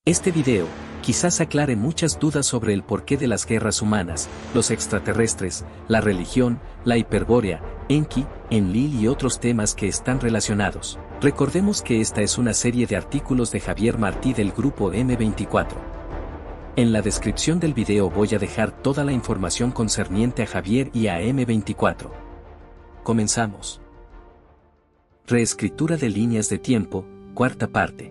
Este video, quizás aclare muchas dudas sobre el porqué de las guerras humanas, los extraterrestres, la religión, la hiperbórea, Enki, Enlil y otros temas que están relacionados. Recordemos que esta es una serie de artículos de Javier Martí del grupo M24. En la descripción del video voy a dejar toda la información concerniente a Javier y a M24. Comenzamos. Reescritura de líneas de tiempo, cuarta parte.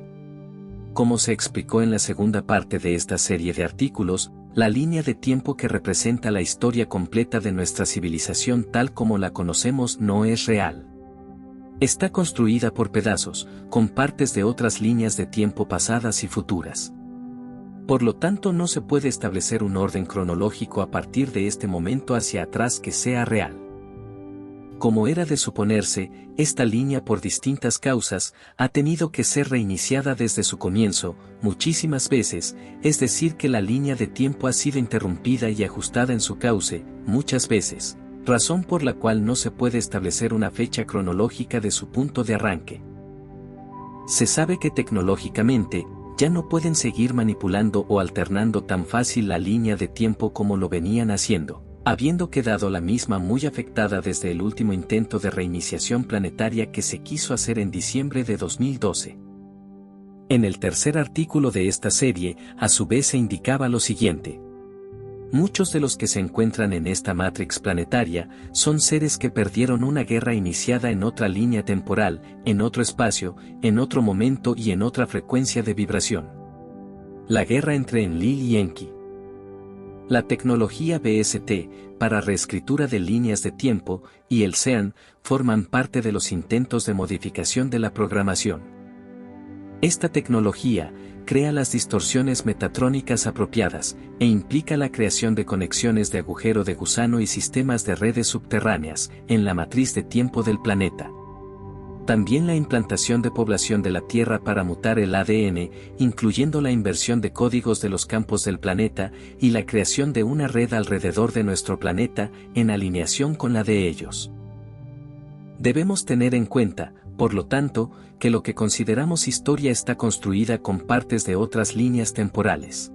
Como se explicó en la segunda parte de esta serie de artículos, la línea de tiempo que representa la historia completa de nuestra civilización tal como la conocemos no es real. Está construida por pedazos, con partes de otras líneas de tiempo pasadas y futuras. Por lo tanto, no se puede establecer un orden cronológico a partir de este momento hacia atrás que sea real. Como era de suponerse, esta línea por distintas causas ha tenido que ser reiniciada desde su comienzo, muchísimas veces, es decir que la línea de tiempo ha sido interrumpida y ajustada en su cauce, muchas veces, razón por la cual no se puede establecer una fecha cronológica de su punto de arranque. Se sabe que tecnológicamente, ya no pueden seguir manipulando o alternando tan fácil la línea de tiempo como lo venían haciendo, habiendo quedado la misma muy afectada desde el último intento de reiniciación planetaria que se quiso hacer en diciembre de 2012. En el tercer artículo de esta serie, a su vez se indicaba lo siguiente. Muchos de los que se encuentran en esta Matrix planetaria son seres que perdieron una guerra iniciada en otra línea temporal, en otro espacio, en otro momento y en otra frecuencia de vibración. La guerra entre Enlil y Enki. La tecnología BST, para reescritura de líneas de tiempo, y el CERN, forman parte de los intentos de modificación de la programación. Esta tecnología crea las distorsiones metatrónicas apropiadas, e implica la creación de conexiones de agujero de gusano y sistemas de redes subterráneas, en la matriz de tiempo del planeta. También la implantación de población de la Tierra para mutar el ADN, incluyendo la inversión de códigos de los campos del planeta y la creación de una red alrededor de nuestro planeta, en alineación con la de ellos. Debemos tener en cuenta, por lo tanto, que lo que consideramos historia está construida con partes de otras líneas temporales.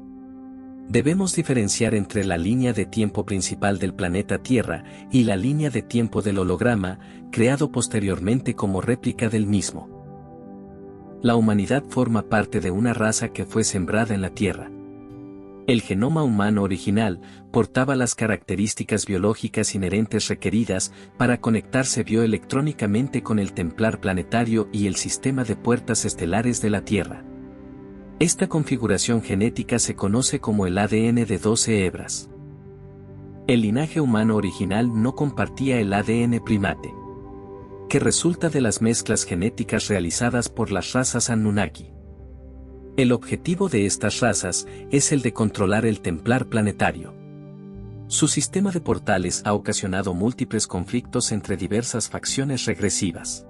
Debemos diferenciar entre la línea de tiempo principal del planeta Tierra y la línea de tiempo del holograma, creado posteriormente como réplica del mismo. La humanidad forma parte de una raza que fue sembrada en la Tierra. El genoma humano original portaba las características biológicas inherentes requeridas para conectarse bioelectrónicamente con el templar planetario y el sistema de puertas estelares de la Tierra. Esta configuración genética se conoce como el ADN de 12 hebras. El linaje humano original no compartía el ADN primate, que resulta de las mezclas genéticas realizadas por las razas Anunnaki. El objetivo de estas razas es el de controlar el templar planetario. Su sistema de portales ha ocasionado múltiples conflictos entre diversas facciones regresivas.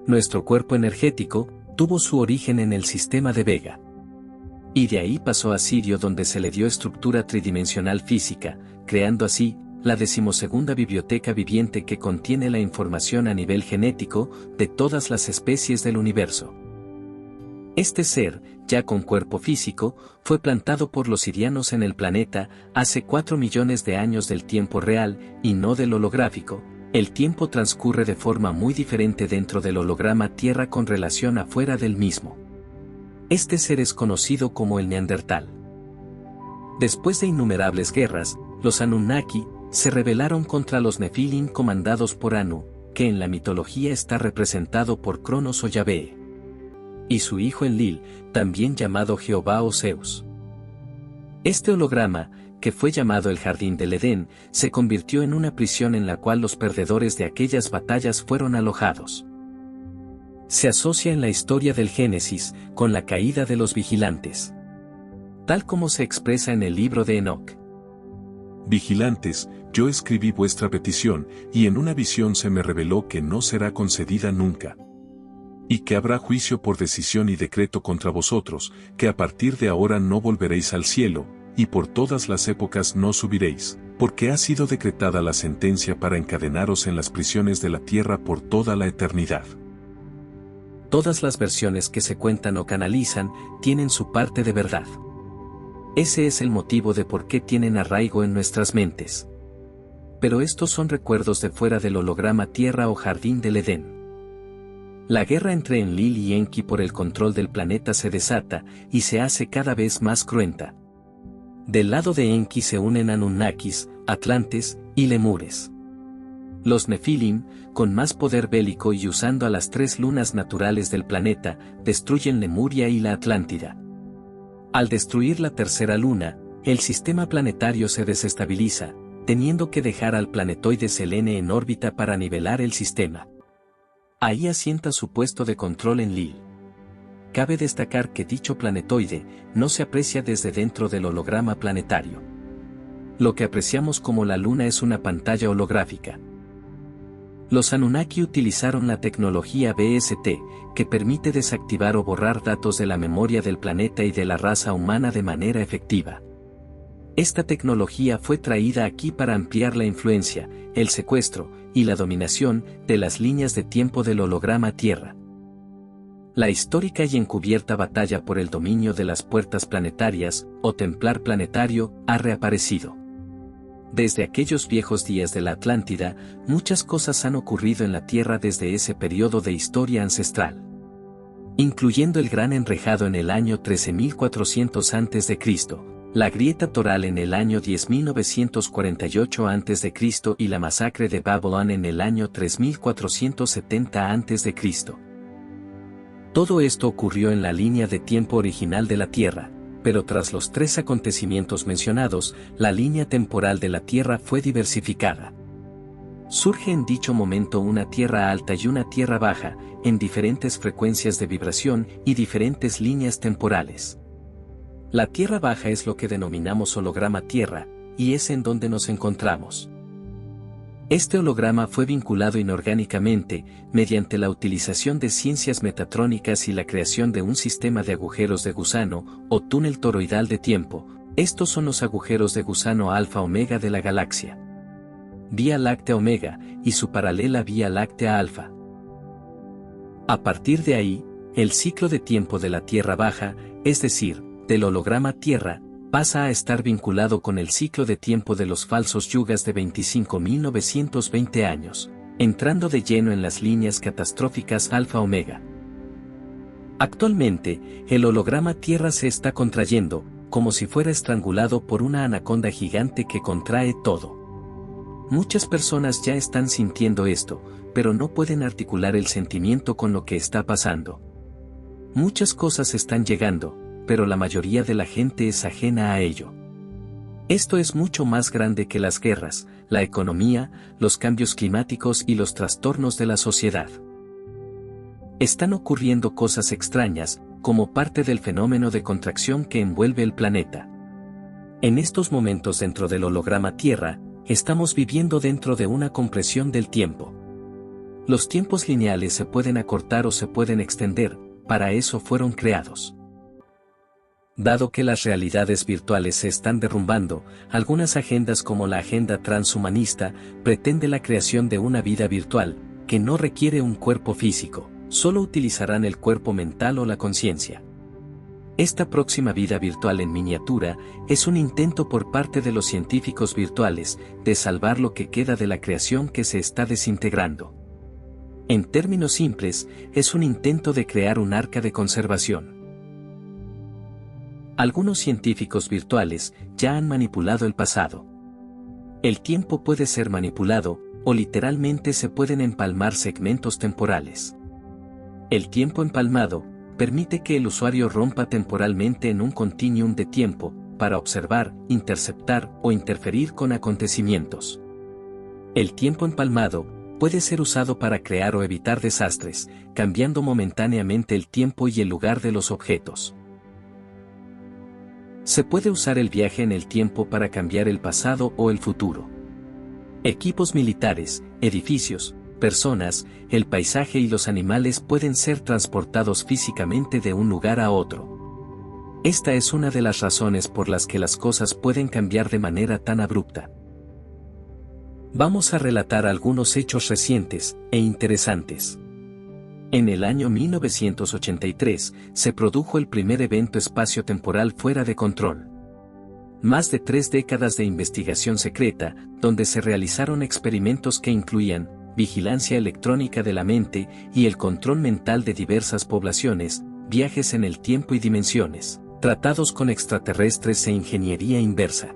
Nuestro cuerpo energético tuvo su origen en el sistema de Vega. Y de ahí pasó a Sirio, donde se le dio estructura tridimensional física, creando así la 12ª biblioteca viviente que contiene la información a nivel genético de todas las especies del universo. Este ser, ya con cuerpo físico, fue plantado por los sirianos en el planeta hace 4 millones de años del tiempo real, y no del holográfico. El tiempo transcurre de forma muy diferente dentro del holograma Tierra con relación a fuera del mismo. Este ser es conocido como el Neandertal. Después de innumerables guerras, los Anunnaki se rebelaron contra los Nefilim comandados por Anu, que en la mitología está representado por Cronos o Yahvé, y su hijo Enlil, también llamado Jehová o Zeus. Este holograma, que fue llamado el Jardín del Edén, se convirtió en una prisión en la cual los perdedores de aquellas batallas fueron alojados. Se asocia en la historia del Génesis con la caída de los vigilantes, tal como se expresa en el libro de Enoc. Vigilantes, yo escribí vuestra petición, y en una visión se me reveló que no será concedida nunca. Y que habrá juicio por decisión y decreto contra vosotros, que a partir de ahora no volveréis al cielo, y por todas las épocas no subiréis, porque ha sido decretada la sentencia para encadenaros en las prisiones de la tierra por toda la eternidad. Todas las versiones que se cuentan o canalizan tienen su parte de verdad. Ese es el motivo de por qué tienen arraigo en nuestras mentes. Pero estos son recuerdos de fuera del holograma Tierra o Jardín del Edén. La guerra entre Enlil y Enki por el control del planeta se desata y se hace cada vez más cruenta. Del lado de Enki se unen Anunnakis, Atlantes y Lemures. Los Nefilim, con más poder bélico y usando a las 3 lunas naturales del planeta, destruyen Lemuria y la Atlántida. Al destruir la tercera luna, el sistema planetario se desestabiliza, teniendo que dejar al planetoide Selene en órbita para nivelar el sistema. Ahí asienta su puesto de control Enlil. Cabe destacar que dicho planetoide no se aprecia desde dentro del holograma planetario. Lo que apreciamos como la luna es una pantalla holográfica. Los Anunnaki utilizaron la tecnología BST, que permite desactivar o borrar datos de la memoria del planeta y de la raza humana de manera efectiva. Esta tecnología fue traída aquí para ampliar la influencia, el secuestro y la dominación de las líneas de tiempo del holograma Tierra. La histórica y encubierta batalla por el dominio de las puertas planetarias, o templar planetario, ha reaparecido. Desde aquellos viejos días de la Atlántida, muchas cosas han ocurrido en la Tierra desde ese periodo de historia ancestral. Incluyendo el gran enrejado en el año 13.400 a.C., la grieta toral en el año 10.948 a.C. y la masacre de Babylon en el año 3.470 a.C. Todo esto ocurrió en la línea de tiempo original de la Tierra, pero tras los 3 acontecimientos mencionados, la línea temporal de la Tierra fue diversificada. Surge en dicho momento una Tierra alta y una Tierra baja, en diferentes frecuencias de vibración y diferentes líneas temporales. La Tierra baja es lo que denominamos holograma Tierra, y es en donde nos encontramos. Este holograma fue vinculado inorgánicamente, mediante la utilización de ciencias metatrónicas y la creación de un sistema de agujeros de gusano, o túnel toroidal de tiempo. Estos son los agujeros de gusano alfa-omega de la galaxia. Vía Láctea Omega, y su paralela Vía Láctea Alfa. A partir de ahí, el ciclo de tiempo de la Tierra baja, es decir, del holograma Tierra, pasa a estar vinculado con el ciclo de tiempo de los falsos yugas de 25.920 años, entrando de lleno en las líneas catastróficas alfa-omega. Actualmente, el holograma Tierra se está contrayendo, como si fuera estrangulado por una anaconda gigante que contrae todo. Muchas personas ya están sintiendo esto, pero no pueden articular el sentimiento con lo que está pasando. Muchas cosas están llegando, pero la mayoría de la gente es ajena a ello. Esto es mucho más grande que las guerras, la economía, los cambios climáticos y los trastornos de la sociedad. Están ocurriendo cosas extrañas, como parte del fenómeno de contracción que envuelve el planeta. En estos momentos dentro del holograma Tierra, estamos viviendo dentro de una compresión del tiempo. Los tiempos lineales se pueden acortar o se pueden extender, para eso fueron creados. Dado que las realidades virtuales se están derrumbando, algunas agendas como la agenda transhumanista pretende la creación de una vida virtual, que no requiere un cuerpo físico, solo utilizarán el cuerpo mental o la conciencia. Esta próxima vida virtual en miniatura es un intento por parte de los científicos virtuales de salvar lo que queda de la creación que se está desintegrando. En términos simples, es un intento de crear un arca de conservación. Algunos científicos virtuales ya han manipulado el pasado. El tiempo puede ser manipulado, o literalmente se pueden empalmar segmentos temporales. El tiempo empalmado permite que el usuario rompa temporalmente en un continuum de tiempo, para observar, interceptar o interferir con acontecimientos. El tiempo empalmado puede ser usado para crear o evitar desastres, cambiando momentáneamente el tiempo y el lugar de los objetos. Se puede usar el viaje en el tiempo para cambiar el pasado o el futuro. Equipos militares, edificios, personas, el paisaje y los animales pueden ser transportados físicamente de un lugar a otro. Esta es una de las razones por las que las cosas pueden cambiar de manera tan abrupta. Vamos a relatar algunos hechos recientes e interesantes. En el año 1983, se produjo el primer evento espaciotemporal fuera de control. Más de 3 décadas de investigación secreta, donde se realizaron experimentos que incluían vigilancia electrónica de la mente y el control mental de diversas poblaciones, viajes en el tiempo y dimensiones, tratados con extraterrestres e ingeniería inversa.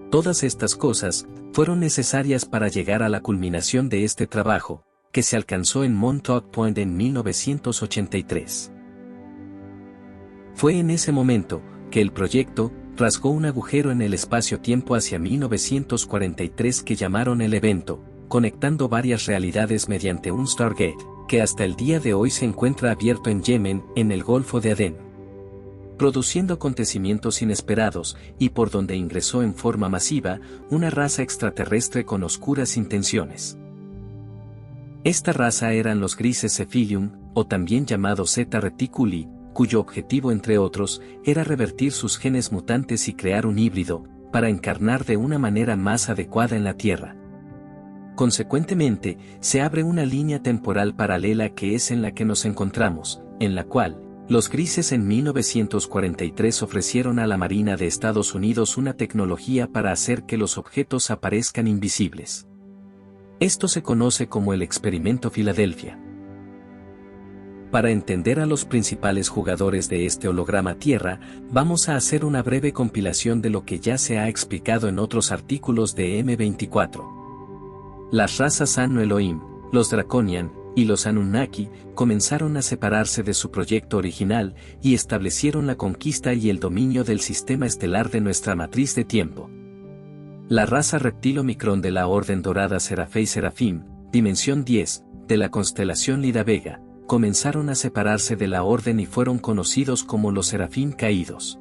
Todas estas cosas fueron necesarias para llegar a la culminación de este trabajo, que se alcanzó en Montauk Point en 1983. Fue en ese momento que el proyecto rasgó un agujero en el espacio-tiempo hacia 1943 que llamaron el evento, conectando varias realidades mediante un Stargate, que hasta el día de hoy se encuentra abierto en Yemen, en el Golfo de Adén, produciendo acontecimientos inesperados, y por donde ingresó en forma masiva una raza extraterrestre con oscuras intenciones. Esta raza eran los grises Cephilium, o también llamados Zeta Reticuli, cuyo objetivo entre otros era revertir sus genes mutantes y crear un híbrido, para encarnar de una manera más adecuada en la Tierra. Consecuentemente, se abre una línea temporal paralela que es en la que nos encontramos, en la cual, los grises en 1943 ofrecieron a la Marina de Estados Unidos una tecnología para hacer que los objetos aparezcan invisibles. Esto se conoce como el Experimento Filadelfia. Para entender a los principales jugadores de este holograma Tierra, vamos a hacer una breve compilación de lo que ya se ha explicado en otros artículos de M24. Las razas Anu Elohim, los Draconian, y los Anunnaki, comenzaron a separarse de su proyecto original y establecieron la conquista y el dominio del sistema estelar de nuestra matriz de tiempo. La raza Reptil-Omicron de la Orden Dorada Serafei Serafim, Dimensión 10, de la constelación Lida Vega, comenzaron a separarse de la Orden y fueron conocidos como los Serafín Caídos.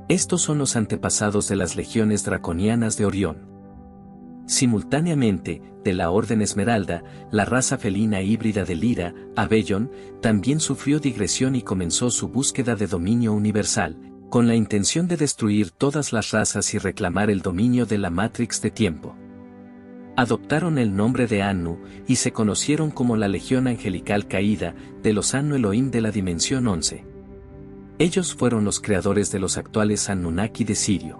Estos son los antepasados de las legiones draconianas de Orión. Simultáneamente, de la Orden Esmeralda, la raza felina híbrida de Lyra, Abellón, también sufrió digresión y comenzó su búsqueda de dominio universal, con la intención de destruir todas las razas y reclamar el dominio de la Matrix de tiempo. Adoptaron el nombre de Anu, y se conocieron como la Legión Angelical Caída, de los Anu Elohim de la Dimensión 11. Ellos fueron los creadores de los actuales Anunnaki de Sirio.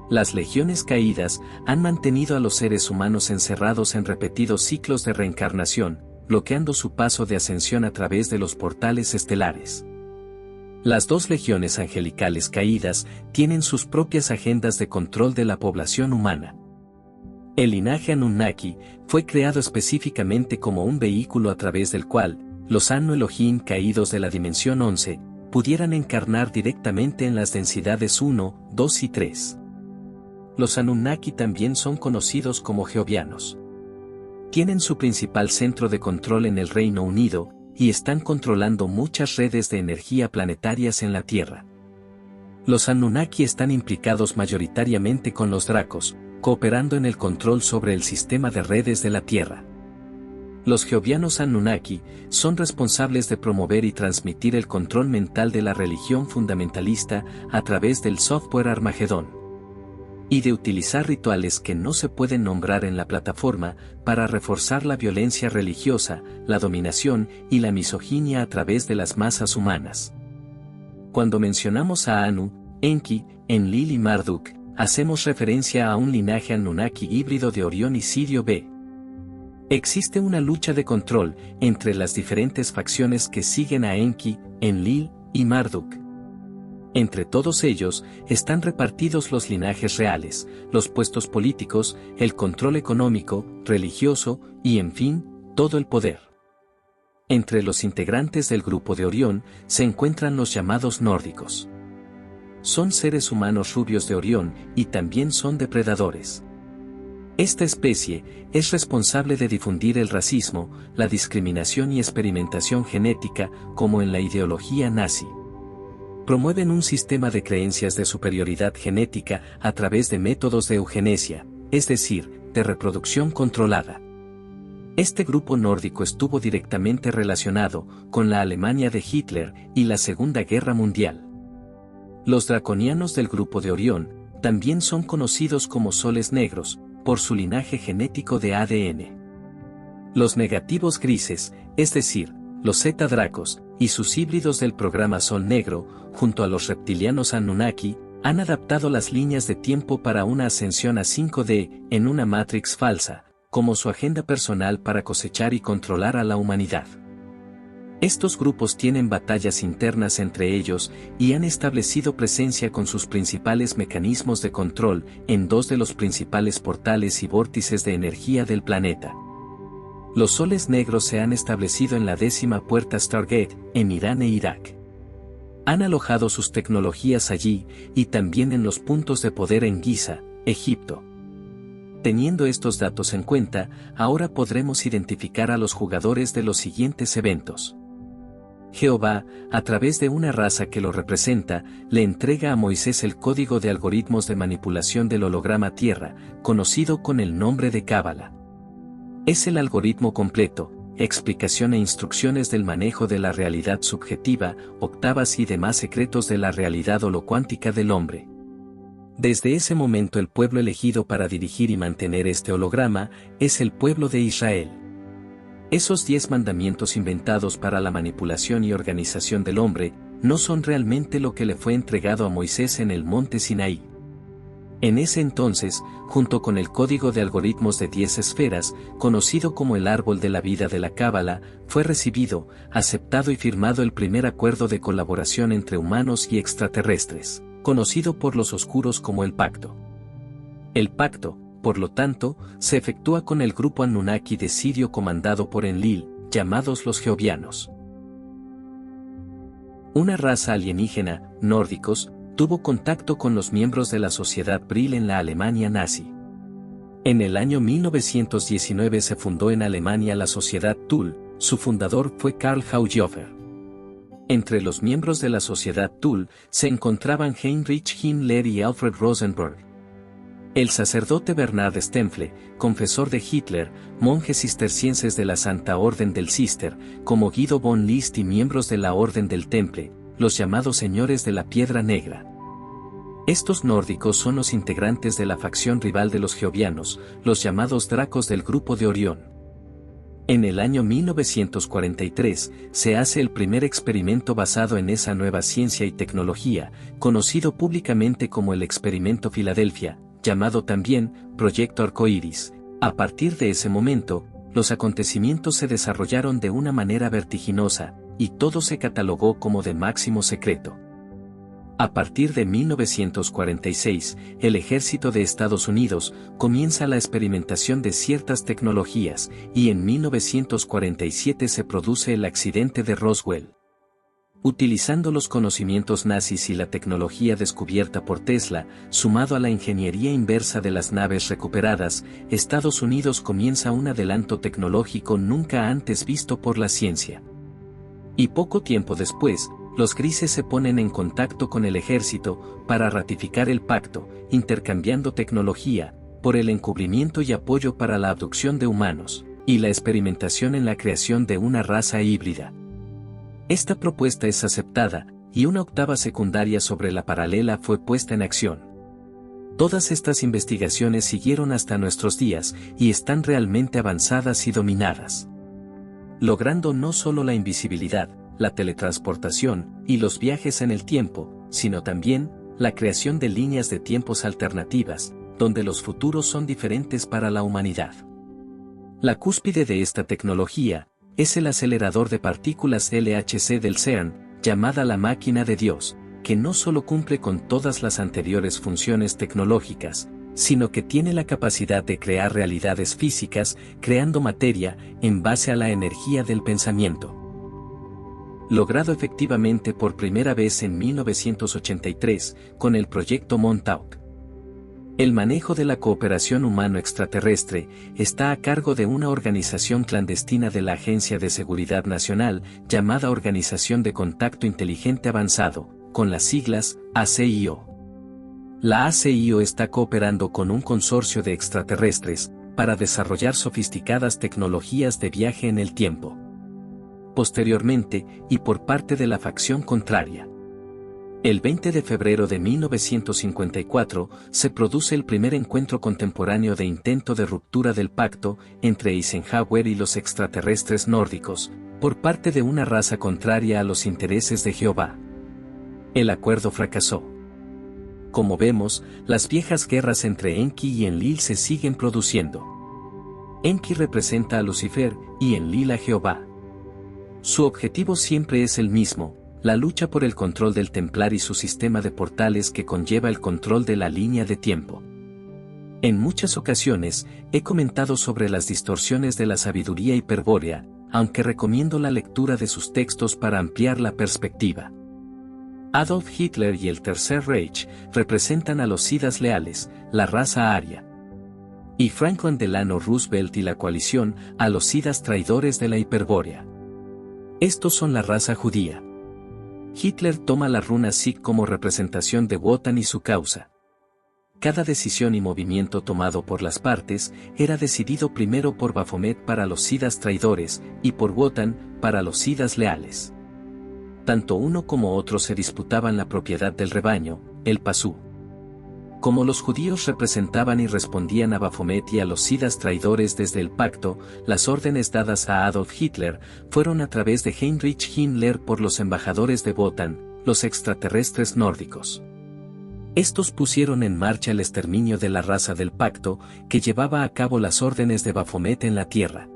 Las legiones caídas han mantenido a los seres humanos encerrados en repetidos ciclos de reencarnación, bloqueando su paso de ascensión a través de los portales estelares. Las dos legiones angelicales caídas tienen sus propias agendas de control de la población humana. El linaje Anunnaki fue creado específicamente como un vehículo a través del cual los Anu Elohim caídos de la Dimensión 11 pudieran encarnar directamente en las densidades 1, 2 y 3. Los Anunnaki también son conocidos como Geovianos. Tienen su principal centro de control en el Reino Unido, y están controlando muchas redes de energía planetarias en la Tierra. Los Anunnaki están implicados mayoritariamente con los Dracos, cooperando en el control sobre el sistema de redes de la Tierra. Los Geovianos Anunnaki son responsables de promover y transmitir el control mental de la religión fundamentalista a través del software Armagedón, y de utilizar rituales que no se pueden nombrar en la plataforma para reforzar la violencia religiosa, la dominación y la misoginia a través de las masas humanas. Cuando mencionamos a Anu, Enki, Enlil y Marduk, hacemos referencia a un linaje Anunnaki híbrido de Orión y Sirio B. Existe una lucha de control entre las diferentes facciones que siguen a Enki, Enlil y Marduk. Entre todos ellos, están repartidos los linajes reales, los puestos políticos, el control económico, religioso, y en fin, todo el poder. Entre los integrantes del grupo de Orión, se encuentran los llamados nórdicos. Son seres humanos rubios de Orión, y también son depredadores. Esta especie es responsable de difundir el racismo, la discriminación y experimentación genética, como en la ideología nazi. Promueven un sistema de creencias de superioridad genética a través de métodos de eugenesia, es decir, de reproducción controlada. Este grupo nórdico estuvo directamente relacionado con la Alemania de Hitler y la Segunda Guerra Mundial. Los draconianos del grupo de Orión también son conocidos como soles negros, por su linaje genético de ADN. Los negativos grises, es decir, los Zeta Dracos, y sus híbridos del programa Sol Negro, junto a los reptilianos Anunnaki, han adaptado las líneas de tiempo para una ascensión a 5D, en una Matrix falsa, como su agenda personal para cosechar y controlar a la humanidad. Estos grupos tienen batallas internas entre ellos y han establecido presencia con sus principales mecanismos de control en dos de los principales portales y vórtices de energía del planeta. Los soles negros se han establecido en la 10ª puerta Stargate, en Irán e Irak. Han alojado sus tecnologías allí y también en los puntos de poder en Giza, Egipto. Teniendo estos datos en cuenta, ahora podremos identificar a los jugadores de los siguientes eventos. Jehová, a través de una raza que lo representa, le entrega a Moisés el código de algoritmos de manipulación del holograma Tierra, conocido con el nombre de Cábala. Es el algoritmo completo, explicación e instrucciones del manejo de la realidad subjetiva, octavas y demás secretos de la realidad holocuántica del hombre. Desde ese momento el pueblo elegido para dirigir y mantener este holograma es el pueblo de Israel. Esos 10 mandamientos inventados para la manipulación y organización del hombre, no son realmente lo que le fue entregado a Moisés en el monte Sinaí. En ese entonces, junto con el código de algoritmos de 10 esferas, conocido como el árbol de la vida de la Cábala, fue recibido, aceptado y firmado el primer acuerdo de colaboración entre humanos y extraterrestres, conocido por los oscuros como el Pacto. El Pacto, por lo tanto, se efectúa con el grupo Anunnaki de Sirio comandado por Enlil, llamados los Geovianos. Una raza alienígena, nórdicos, tuvo contacto con los miembros de la sociedad Brill en la Alemania nazi. En el año 1919 se fundó en Alemania la sociedad Thule, su fundador fue Karl Haushofer. Entre los miembros de la sociedad Thule se encontraban Heinrich Himmler y Alfred Rosenberg. El sacerdote Bernard Stempfle, confesor de Hitler, monjes cistercienses de la Santa Orden del Cister, como Guido von List y miembros de la Orden del Temple, los llamados Señores de la Piedra Negra. Estos nórdicos son los integrantes de la facción rival de los geovianos, los llamados Dracos del Grupo de Orión. En el año 1943, se hace el primer experimento basado en esa nueva ciencia y tecnología, conocido públicamente como el Experimento Filadelfia, llamado también Proyecto Arcoíris. A partir de ese momento, los acontecimientos se desarrollaron de una manera vertiginosa, y todo se catalogó como de máximo secreto. A partir de 1946, el ejército de Estados Unidos comienza la experimentación de ciertas tecnologías, y en 1947 se produce el accidente de Roswell. Utilizando los conocimientos nazis y la tecnología descubierta por Tesla, sumado a la ingeniería inversa de las naves recuperadas, Estados Unidos comienza un adelanto tecnológico nunca antes visto por la ciencia. Y poco tiempo después, los grises se ponen en contacto con el ejército para ratificar el pacto, intercambiando tecnología, por el encubrimiento y apoyo para la abducción de humanos, y la experimentación en la creación de una raza híbrida. Esta propuesta es aceptada, y una octava secundaria sobre la paralela fue puesta en acción. Todas estas investigaciones siguieron hasta nuestros días, y están realmente avanzadas y dominadas. Logrando no solo la invisibilidad, la teletransportación, y los viajes en el tiempo, sino también, la creación de líneas de tiempos alternativas, donde los futuros son diferentes para la humanidad. La cúspide de esta tecnología, es el acelerador de partículas LHC del CERN, llamada la máquina de Dios, que no solo cumple con todas las anteriores funciones tecnológicas, sino que tiene la capacidad de crear realidades físicas, creando materia, en base a la energía del pensamiento. Logrado efectivamente por primera vez en 1983, con el proyecto Montauk. El manejo de la cooperación humano-extraterrestre está a cargo de una organización clandestina de la Agencia de Seguridad Nacional, llamada Organización de Contacto Inteligente Avanzado, con las siglas ACIO. La ACIO está cooperando con un consorcio de extraterrestres, para desarrollar sofisticadas tecnologías de viaje en el tiempo. Posteriormente, y por parte de la facción contraria, el 20 de febrero de 1954, se produce el primer encuentro contemporáneo de intento de ruptura del pacto entre Eisenhower y los extraterrestres nórdicos, por parte de una raza contraria a los intereses de Jehová. El acuerdo fracasó. Como vemos, las viejas guerras entre Enki y Enlil se siguen produciendo. Enki representa a Lucifer y Enlil a Jehová. Su objetivo siempre es el mismo, la lucha por el control del templar y su sistema de portales que conlleva el control de la línea de tiempo. En muchas ocasiones, he comentado sobre las distorsiones de la sabiduría hiperbórea, aunque recomiendo la lectura de sus textos para ampliar la perspectiva. Adolf Hitler y el Tercer Reich representan a los sidas leales, la raza aria. Y Franklin Delano Roosevelt y la coalición a los sidas traidores de la hiperbórea. Estos son la raza judía. Hitler toma la runa Sikh como representación de Wotan y su causa. Cada decisión y movimiento tomado por las partes era decidido primero por Baphomet para los sidas traidores y por Wotan para los sidas leales. Tanto uno como otro se disputaban la propiedad del rebaño, el pasú. Como los judíos representaban y respondían a Baphomet y a los sidas traidores desde el pacto, las órdenes dadas a Adolf Hitler fueron a través de Heinrich Himmler por los embajadores de Wotan, los extraterrestres nórdicos. Estos pusieron en marcha el exterminio de la raza del pacto, que llevaba a cabo las órdenes de Baphomet en la tierra.